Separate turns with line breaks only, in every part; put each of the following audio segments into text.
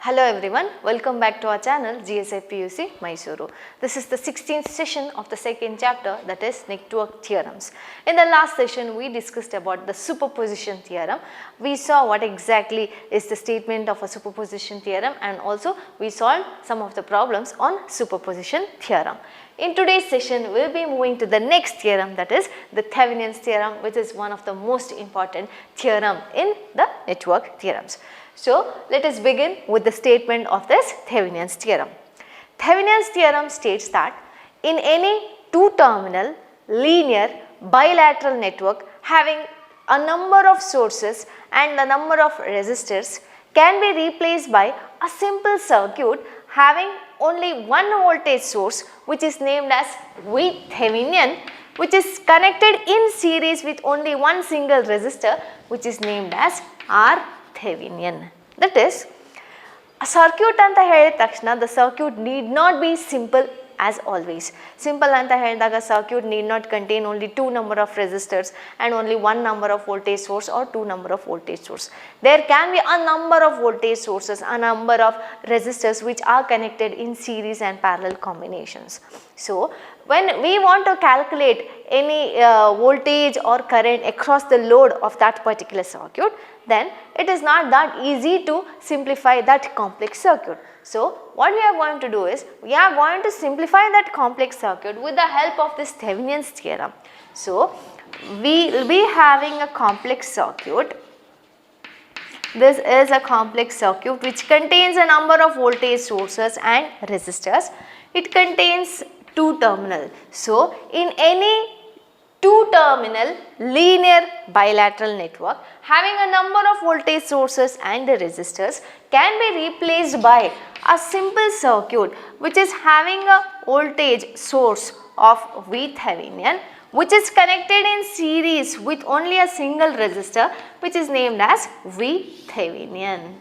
Hello everyone, welcome back to our channel GSI PUC Mysuru. This is the 16th session of the second chapter, that is network theorems. In the last session we discussed about the superposition theorem. We saw what exactly is the statement of a superposition theorem and also we solved some of the problems on superposition theorem. In today's session we will be moving to the next theorem, that is the Thevenin's theorem, which is one of the most important theorem in the network theorems. So, let us begin with the statement of this Thevenin's theorem. Thevenin's theorem states that in any two-terminal linear bilateral network having a number of sources and a number of resistors can be replaced by a simple circuit having only one voltage source, which is named as VThevenin, which is connected in series with only one single resistor, which is named as RThevenin. That is, a circuit anta helida takshana, the circuit need not be simple as always. Simple anta helidaga circuit need not contain only two number of resistors and only one number of voltage source or two number of voltage source. There can be a number of voltage sources, a number of resistors which are connected in series and parallel combinations. So, when we want to calculate any voltage or current across the load of that particular circuit, then it is not that easy to simplify that complex circuit. So, what we are going to do is, we are going to simplify that complex circuit with the help of this Thevenin's theorem. So, we will be having a complex circuit. This is a complex circuit which contains a number of voltage sources and resistors. It contains two terminal. So, in any two-terminal linear bilateral network having a number of voltage sources and the resistors can be replaced by a simple circuit which is having a voltage source of VThevenin, which is connected in series with only a single resistor, which is named as RThevenin.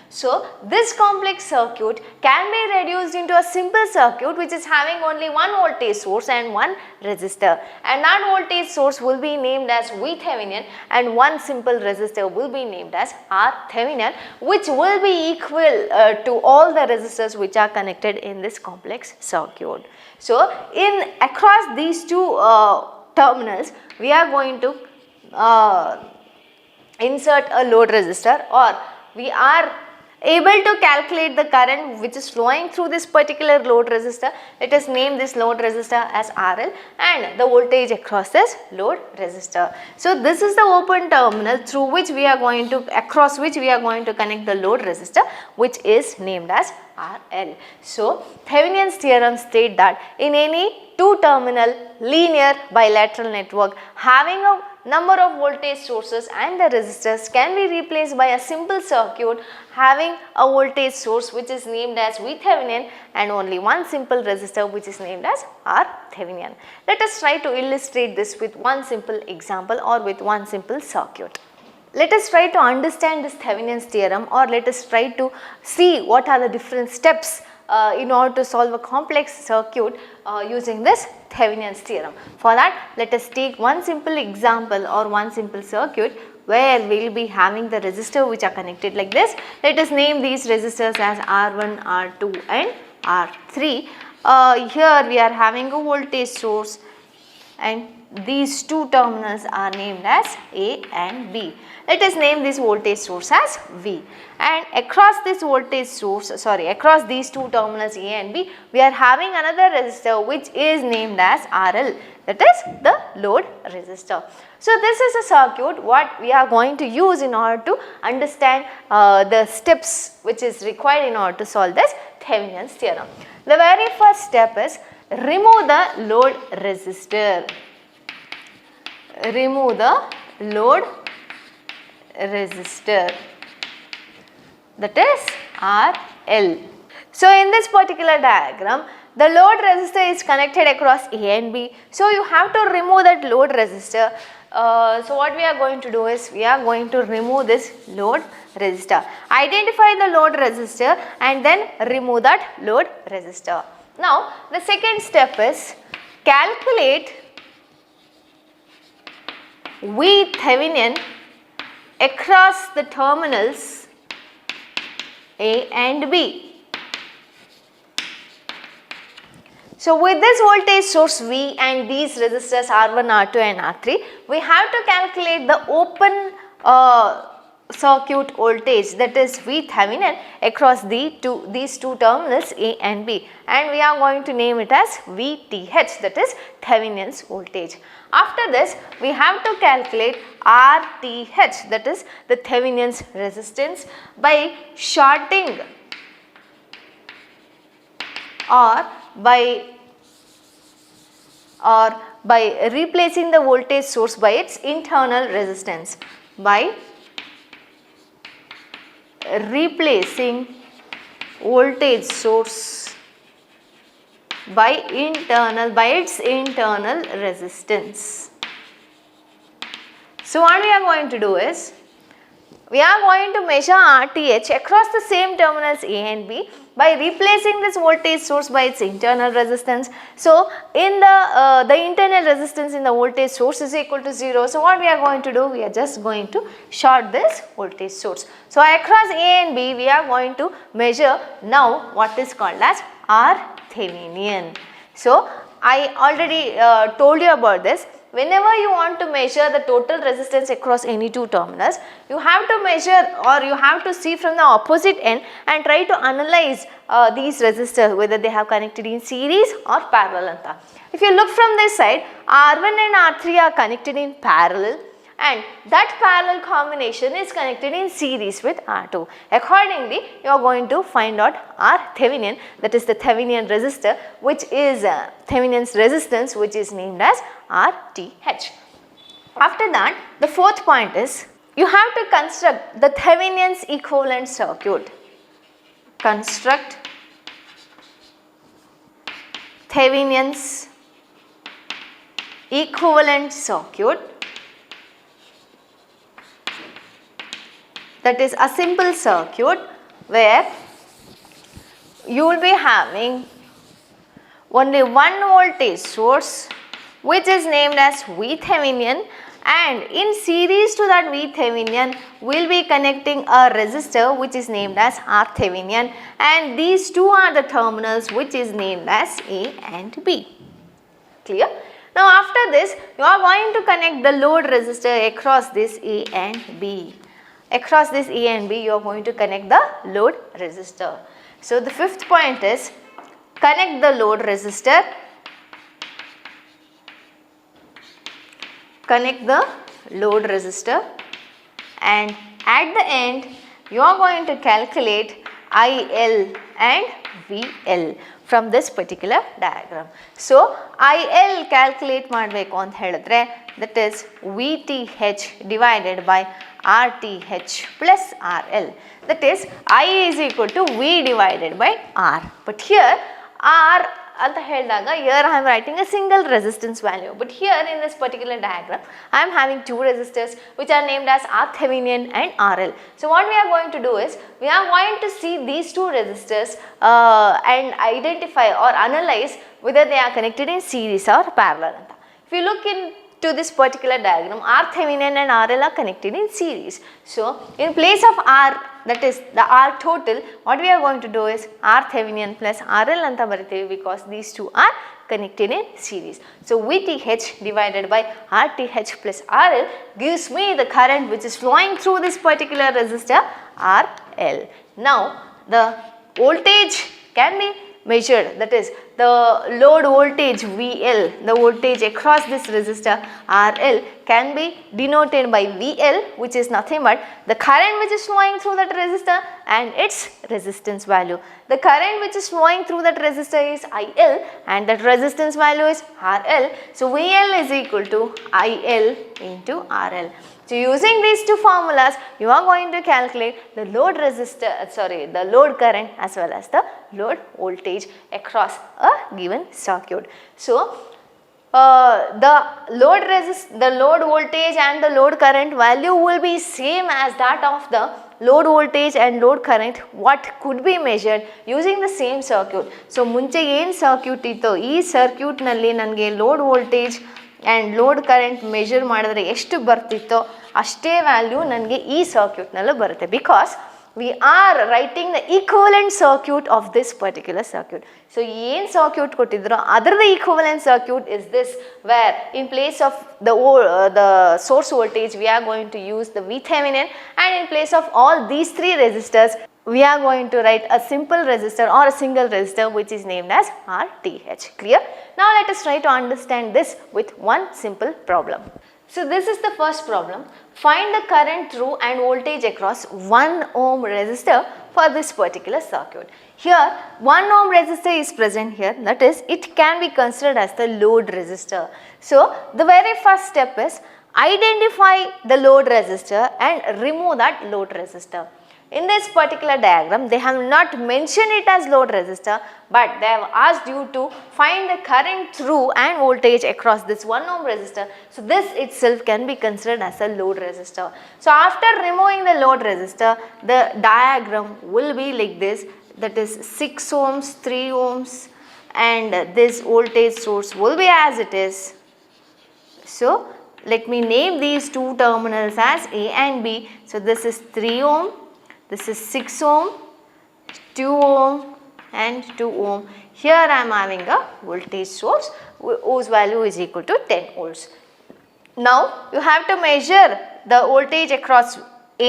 So, this complex circuit can be reduced into a simple circuit which is having only one voltage source and one resistor, and that voltage source will be named as VThevenin and one simple resistor will be named as RThevenin, which will be equal to all the resistors which are connected in this complex circuit. So, across these two terminals we are going to insert a load resistor, or we are able to calculate the current which is flowing through this particular load resistor. Let us name this load resistor as RL and the voltage across this load resistor. So, this is the open terminal through which we are going to, across which we are going to connect the load resistor, which is named as RL. So, Thevenin's theorem states that in any two-terminal linear bilateral network having a number of voltage sources and the resistors can be replaced by a simple circuit having a voltage source which is named as VThevenin and only one simple resistor which is named as RThevenin. Let us try to illustrate this with one simple example or with one simple circuit. Let us try to understand this Thevenin's theorem, or let us try to see what are the different steps in order to solve a complex circuit using this Thevenin's theorem. For that, let us take one simple example or one simple circuit where we will be having the resistor which are connected like this. Let us name these resistors as R1, R2 and R3. Here we are having a voltage source and these two terminals are named as A and B. Let us name this voltage source as V, and across this voltage source, across these two terminals A and B, we are having another resistor which is named as RL, that is the load resistor. So, this is a circuit what we are going to use in order to understand the steps which is required in order to solve this Thevenin's theorem. The very first step is remove the load resistor. Remove the load resistor, that is RL. So, in this particular diagram the load resistor is connected across A and B. So, you have to remove that load resistor. So, what we are going to do is, we are going to remove this load resistor. Identify the load resistor and then remove that load resistor. Now, the second step is calculate VThevenin across the terminals A and B. So with this voltage source V and these resistors R1, R2 and R3, we have to calculate the open circuit voltage, that is V Thevenin, across these two terminals A and B, and we are going to name it as VTH, that is Thevenin's voltage. After this, we have to calculate RTH, that is the Thevenin's resistance, by shorting or by replacing the voltage source by its internal resistance. By replacing voltage source by its internal resistance. So what we are going to do is, we are going to measure RTH across the same terminals A and B by replacing this voltage source by its internal resistance. So in the internal resistance in the voltage source is equal to 0. So what we are going to do, we are just going to short this voltage source. So across A and B, we are going to measure now what is called as R Thevenin. So I already told you about this. Whenever you want to measure the total resistance across any two terminals, you have to measure, or you have to see from the opposite end and try to analyze these resistors, whether they have connected in series or parallel anta. If you look from this side, R1 and R3 are connected in parallel, and that parallel combination is connected in series with R2. Accordingly, you are going to find out R Thevenin, that is the Thevenin resistor, which is Thevenin's resistance, which is named as RTH. After that, the fourth point is, you have to construct the Thevenin's equivalent circuit. Construct Thevenin's equivalent circuit. That is a simple circuit where you will be having only one voltage source, which is named as VThevenin, and in series to that VThevenin we will be connecting a resistor which is named as RThevenin, and these two are the terminals which is named as A and B. Clear? Now after this, you are going to connect the load resistor across this A and B. Across this A and B, you are going to connect the load resistor. So the fifth point is, connect the load resistor. Connect the load resistor, and at the end you are going to calculate IL and VL from this particular diagram. So IL calculate ಮಾಡಬೇಕು ಅಂತ ಹೇಳಿದ್ರೆ, that is VTH divided by RTH plus RL, that is I is equal to V divided by R. But here R ಅಂತ ಹೇಳಿದಾಗ, here I am writing a single resistance value, but here in this particular diagram I am having two resistors which are named as R Thevenin and RL. So what we are going to do is, we are going to see these two resistors and identify or analyze whether they are connected in series or parallel. If you look into this particular diagram, R Thevenin and RL are connected in series. So in place of R, that is the R total, what we are going to do is R Thevenin plus RL anta baritevi, because these two are connected in series. So VTH divided by RTH plus RL gives me the current which is flowing through this particular resistor RL. Now the voltage can be measured, that is the load voltage VL, the voltage across this resistor RL can be denoted by VL, which is nothing but the current which is flowing through that resistor and its resistance value. The current which is flowing through that resistor is IL and that resistance value is RL. So VL is equal to IL into RL. So using these two formulas, you are going to calculate the load the load current as well as the load voltage across a given circuit. So the load voltage and the load current value will be same as that of the load voltage and load current what could be measured using the same circuit. So ಮುಂಚೆ ಏನು circuit ಇತ್ತು, ಈ ಸರ್ಕ್ಯೂಟ್ನಲ್ಲಿ ನನಗೆ load voltage and load current measure ಮಾಡಿದ್ರೆ ಎಷ್ಟು ಬರ್ತಿತ್ತೋ ಅಷ್ಟೇ value ನನಗೆ ಈ ಸರ್ಕ್ಯೂಟ್ನಲ್ಲೂ ಬರುತ್ತೆ. Because we are writing the equivalent circuit of this particular circuit. So ಏನು circuit ಕೊಟ್ಟಿದ್ರು ಅದರದ equivalent circuit is this, where in place of the source voltage we are going to use the VThevenin, and in place of all these three resistors we are going to write a simple resistor or a single resistor which is named as RTh. Clear? Now let us try to understand this with one simple problem. So this is the first problem. Find the current through and voltage across 1 ohm resistor for this particular circuit. Here 1 ohm resistor is present here, that is it can be considered as the load resistor. So the very first step is identify the load resistor and remove that load resistor. In this particular diagram, they have not mentioned it as load resistor, but they have asked you to find the current through and voltage across this 1 ohm resistor. So this itself can be considered as a load resistor. So after removing the load resistor, the diagram will be like this, that is 6 ohms, 3 ohms, and this voltage source will be as it is. So let me name these two terminals as A and B. So this is 3 ohm. This is 6 ohm, 2 ohm and 2 ohm. Here I am having a voltage source whose value is equal to 10 volts. Now you have to measure the voltage across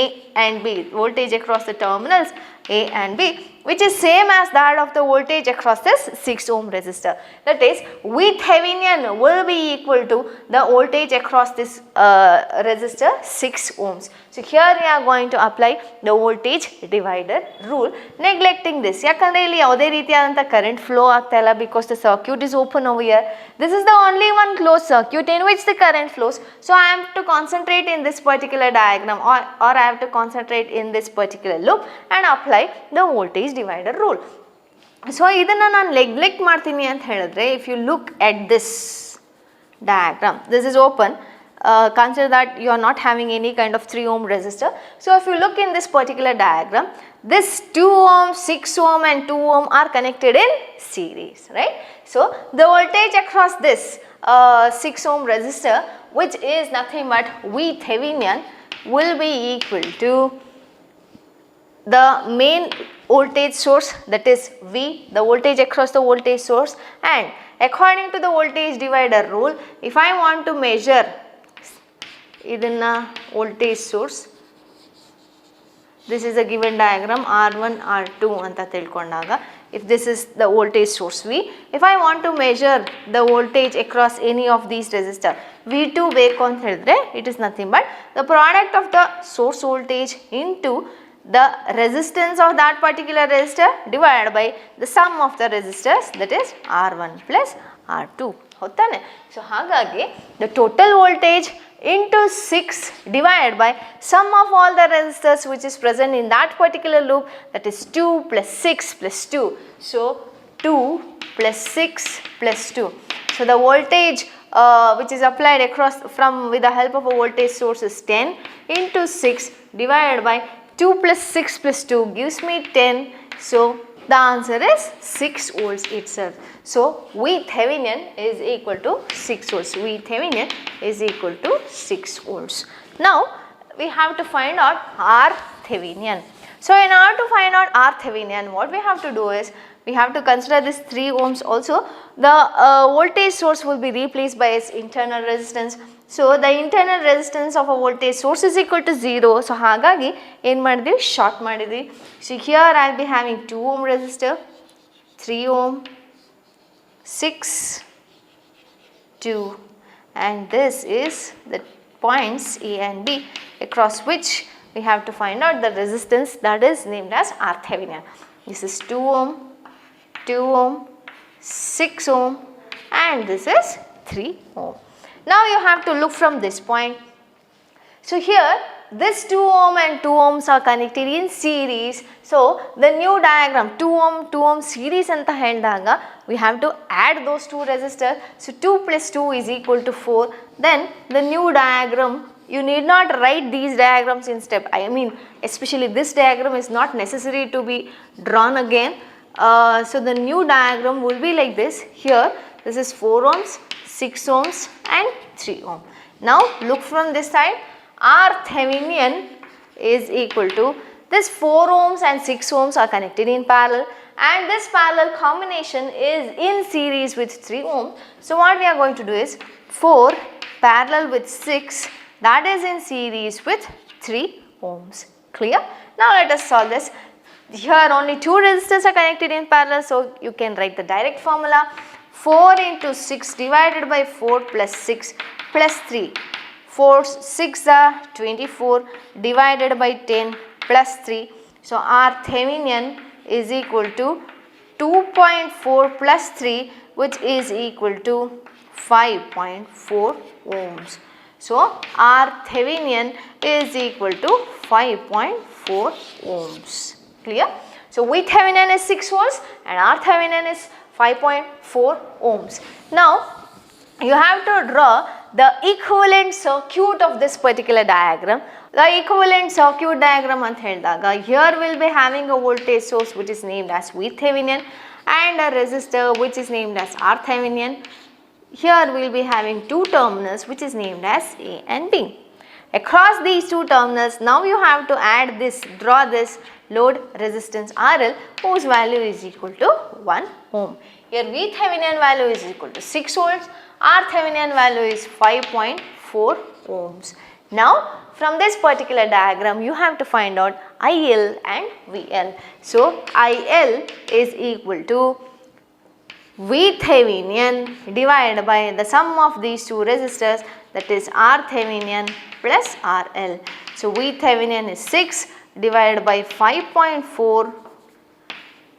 A and B, voltage across the terminals A and B, which is same as that of the voltage across this 6 ohm resistor. That is VThevenin will be equal to the voltage across this resistor 6 ohms. So here we are going to apply the voltage divider rule, neglecting this. Yakandre illi yavade reetiyadanta current flow aagta illa because the circuit is open over here. This is the only one closed circuit in which the current flows. So I am to concentrate in this particular diagram, or I have to concentrate in this particular loop and apply the voltage divider rule. So idanna nanu neglect ಮಾಡ್ತೀನಿ ಅಂತ ಹೇಳಿದ್ರೆ, if you look at this diagram, this is open. Consider that you are not having any kind of 3 ohm resistor. So if you look in this particular diagram, this 2 ohm, 6 ohm and 2 ohm are connected in series, right? So the voltage across this 6 ohm resistor, which is nothing but VThevenin, will be equal to the main voltage source, that is V, the voltage across the voltage source, and according to the voltage divider rule, if I want to measure idanna voltage source, this is a given diagram R1 R2 anta tilkondaga, if this is the voltage source V, if I want to measure the voltage across any of these resistor V2 beku anta helidre, it is nothing but the product of the source voltage into the resistance of that particular resistor divided by the sum of the resistors, that is R1 plus R2. Hottane? So hagagi the total voltage into 6 divided by sum of all the resistors which is present in that particular loop, that is 2 plus 6 plus 2. So 2 plus 6 plus 2. So the voltage which is applied across from with the help of a voltage source is 10 into 6 divided by 2 plus 6 plus 2 gives me 10. So the answer is 6 volts itself. So VThevenin is equal to 6 volts. VThevenin is equal to 6 volts. Now we have to find out RThevenin. So in order to find out RThevenin, what we have to do is we have to consider this 3 ohms also. The voltage source will be replaced by its internal resistance. So the internal resistance of a voltage source is equal to 0. So hagagi ಏನು ಮಾಡಿದ್ವಿ, short ಮಾಡಿದ್ವಿ. So here I will be having 2 ohm resistor, 3 ohm, 6, 2, and this is the points A and B across which we have to find out the resistance, that is named as RThevenin. This is 2 ohm, 2 ohm, 6 ohm, and this is 3 ohm. Now you have to look from this point. So here this 2 ohm and 2 ohms are connected in series. So the new diagram 2 ohm series anta heldaga we have to add those two resistors. So 2 plus 2 is equal to 4. Then the new diagram, you need not write these diagrams in step. I mean especially this diagram is not necessary to be drawn again. So the new diagram will be like this. Here this is 4 ohms, 6 ohms and 3 ohm. Now look from this side, RThevenin is equal to this 4 ohms and 6 ohms are connected in parallel, and this parallel combination is in series with 3 ohm. So what we are going to do is 4 parallel with 6, that is in series with 3 ohms. Clear? Now let us solve this. Here only 2 resistors are connected in parallel, so you can write the direct formula. 4 into 6 divided by 4 plus 6 plus 3. 4 6 are 24 divided by 10 plus 3. So our Thevenin is equal to 2.4 plus 3, which is equal to 5.4 ohms. So our Thevenin is equal to 5.4 ohms. Clear? So VThevenin is 6 volts and our Thevenin is 5.4 ohms. Now you have to draw the equivalent circuit of this particular diagram. The equivalent circuit diagram anta helidaga, here we will be having a voltage source which is named as VThevenin and a resistor which is named as RThevenin. Here we will be having 2 terminals which is named as A and B. Across these 2 terminals, now you have to add this, draw this load resistance RL, whose value is equal to 1 ohm. Here VThevenin value is equal to 6 volts, RThevenin value is 5.4 ohms. Now from this particular diagram you have to find out IL and VL. So IL is equal to VThevenin divided by the sum of these 2 resistors, that is RThevenin plus RL. So VThevenin is 6 divided by 5.4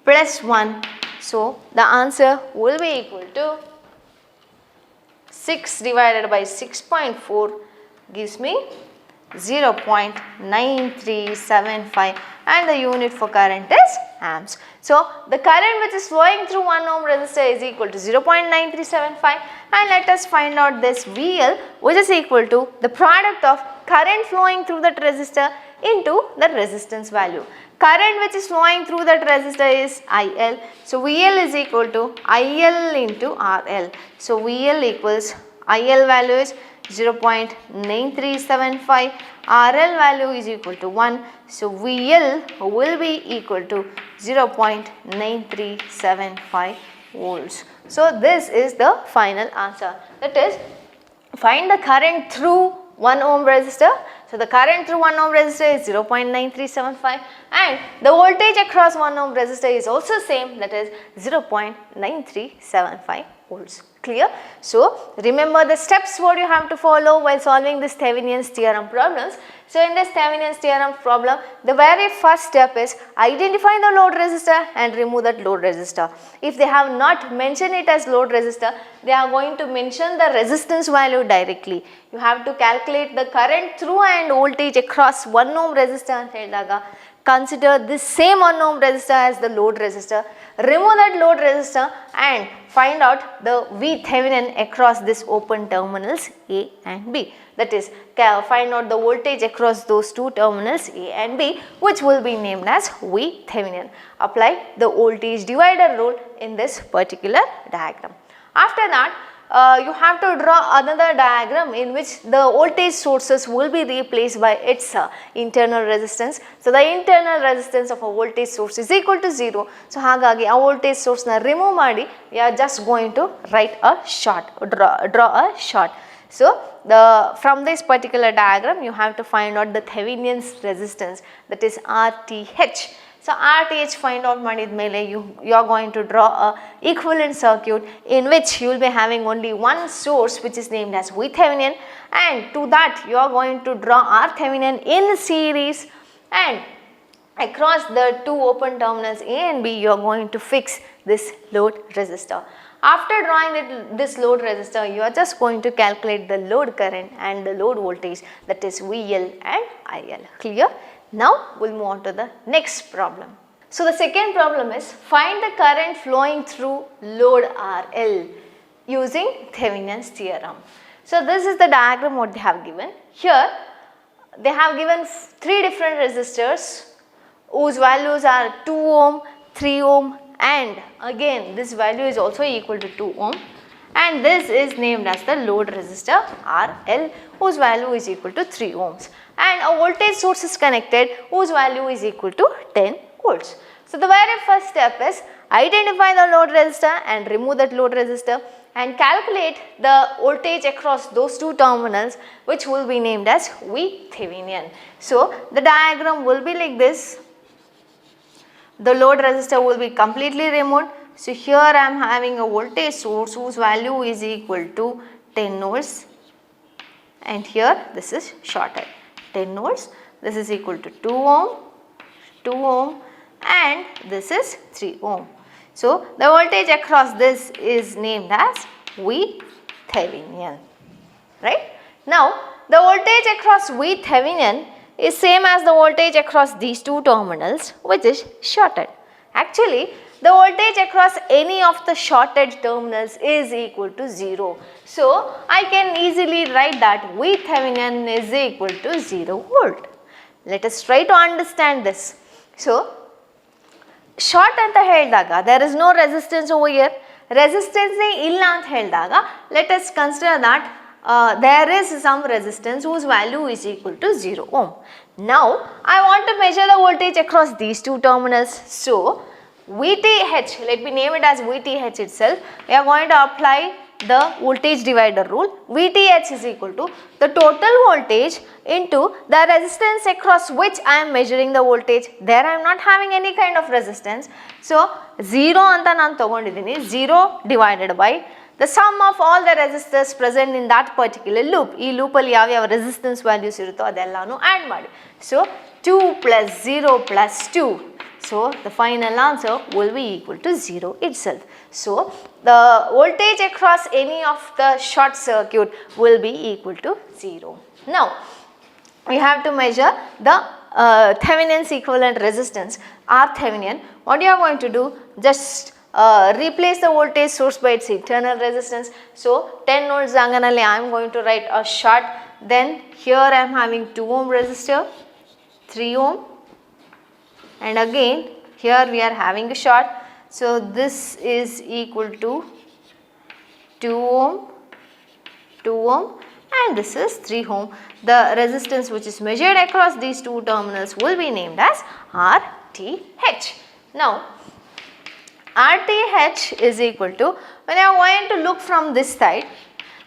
plus 1. So the answer will be equal to 6 divided by 6.4 gives me 0.9375, and the unit for current is amps. So the current which is flowing through 1 ohm resistor is equal to 0.9375, and let us find out this VL, which is equal to the product of current flowing through that resistor into the resistance value. Current which is flowing through that resistor is IL. So VL is equal to IL into RL. So VL equals, IL value is 0.9375, RL value is equal to 1. So VL will be equal to 0.9375 volts. So this is the final answer. That is, find the current through 1 ohm resistor. So the current through 1 ohm resistor is 0.9375, and the voltage across 1 ohm resistor is also same, that is 0.9375 volts. Clear? So remember the steps what you have to follow while solving this Thevenin's theorem problems. So in this Thevenin's theorem problem, the very first step is identify the load resistor and remove that load resistor. If they have not mentioned it as load resistor, they are going to mention the resistance value directly. You have to calculate the current through and voltage across 1 ohm resistor anta helidaga, consider this same 1 ohm resistor as the load resistor, remove that load resistor and find out the VThevenin across this open terminals A and B. That is, find out the voltage across those 2 terminals A and B, which will be named as VThevenin. Apply the voltage divider rule in this particular diagram. After that, you have to draw another diagram in which the voltage sources will be replaced by its internal resistance. So the internal resistance of a voltage source is equal to 0. So hagagi a voltage source na remove ಮಾಡಿ, we are just going to write a short, draw a short. So from this particular diagram you have to find out the Thevenin's resistance, that is RTH. So RTH find out madidmele you are going to draw a equivalent circuit in which you will be having only one source which is named as VThevenin, and to that you are going to draw RThevenin in series, and across the 2 open terminals A and B you are going to fix this load resistor. After drawing this load resistor, you are just going to calculate the load current and the load voltage, that is VL and IL. Clear? Now we will move on to the next problem. So the second problem is find the current flowing through load RL using Thevenin's theorem. So this is the diagram what they have given. Here they have given 3 different resistors whose values are 2 ohm, 3 ohm, and again this value is also equal to 2 ohm, and this is named as the load resistor RL, whose value is equal to 3 ohms, and a voltage source is connected whose value is equal to 10 volts. So the very first step is identify the load resistor and remove that load resistor and calculate the voltage across those two terminals, which will be named as VThevenin. So the diagram will be like this. The load resistor will be completely removed. So here I am having a voltage source whose value is equal to 10 volts, and here this is shorted 10 volts. This is equal to 2 ohm, and this is 3 ohm. So the voltage across this is named as VThevenin, right? Now the voltage across VThevenin is same as the voltage across these two terminals, which is shorted. Actually, the voltage across any of the shorted terminals is equal to 0. So I can easily write that VThevenin is equal to 0 volt. Let us try to understand this. So short anta helidaga there is no resistance over here. Resistance illa anta helidaga let us consider that there is some resistance whose value is equal to 0 ohm. Now I want to measure the voltage across these two terminals. So VTH, let me name it as VTH itself. We are going to apply the voltage divider rule. VTH is equal to the total voltage into the resistance across which I am measuring the voltage. There I am not having any kind of resistance. So 0 anta nanu tagondidini, 0 divided by the sum of all the resistors present in that particular loop. Ee loop alli yav resistance values irutho adellanu add ಮಾಡಿ. So 2 plus 0 plus 2. So the final answer will be equal to 0 itself. So the voltage across any of the short circuit will be equal to 0. Now we have to measure the Thevenin's equivalent resistance RThevenin. What you are going to do, just replace the voltage source by its internal resistance. So 10 volts anganalli I am going to write a short. Then here I am having 2 ohm resistor, 3 ohm, and again here we are having a short. So this is equal to 2 ohm, and this is 3 ohm. The resistance which is measured across these two terminals will be named as RTH. Now RTH is equal to, when I am going to look from this side,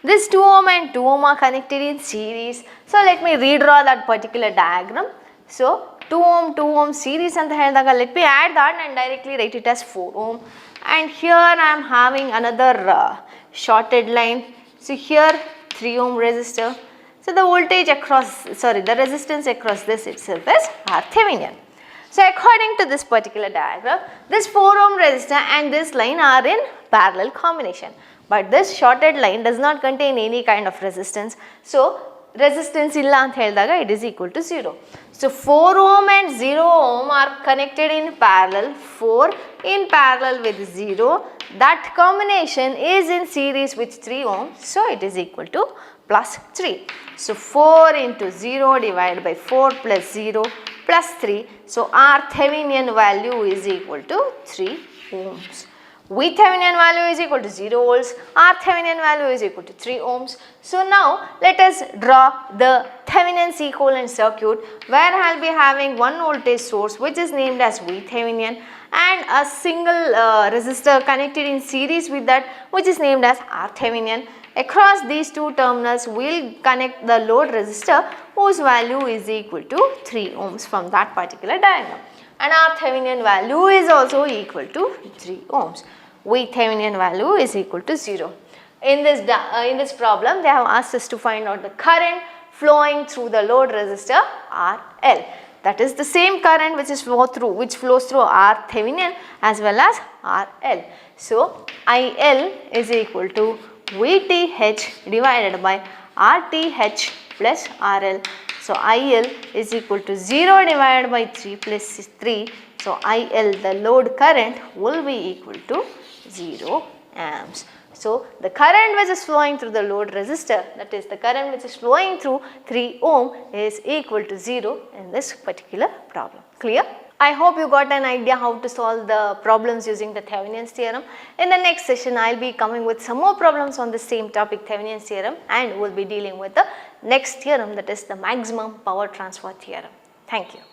this 2 ohm and 2 ohm are connected in series. So let me redraw that particular diagram. So 2 ohm series anta helidaga, let me add that and directly write it as 4 ohm. And here I am having another shorted line. So here 3 ohm resistor. So the voltage across, the resistance across this itself is RThevenin. So according to this particular diagram, this 4 ohm resistor and this line are in parallel combination. But this shorted line does not contain any kind of resistance. So resistance illa anta helidaga it is equal to 0. So 4 ohm and 0 ohm are connected in parallel, 4 in parallel with 0. That combination is in series with 3 ohm. So it is equal to plus 3. So 4 into 0 divided by 4 plus 0 plus 3. So RThevenin value is equal to 3 ohms. VThevenin value is equal to 0 volts, RThevenin value is equal to 3 ohms. So now let us draw the Thevenin's equivalent circuit where I will be having one voltage source which is named as VThevenin and a single resistor connected in series with that which is named as RThevenin. Across these two terminals we will connect the load resistor whose value is equal to 3 ohms from that particular diagram. And RThevenin value is also equal to 3 ohms. VThevenin value is equal to 0. In this problem, they have asked us to find out the current flowing through the load resistor RL. That is the same current which flows through RThevenin as well as RL. So IL is equal to VTH divided by RTH plus RL. So IL is equal to 0 divided by 3 plus 3. So IL, the load current, will be equal to 0 amps. So the current which is flowing through the load resistor, that is the current which is flowing through 3 ohm, is equal to 0 in this particular problem. Clear? I hope you got an idea how to solve the problems using the Thevenin's theorem. In the next session, I will be coming with some more problems on the same topic, Thevenin's theorem, and we will be dealing with the next theorem, that is the maximum power transfer theorem. Thank you.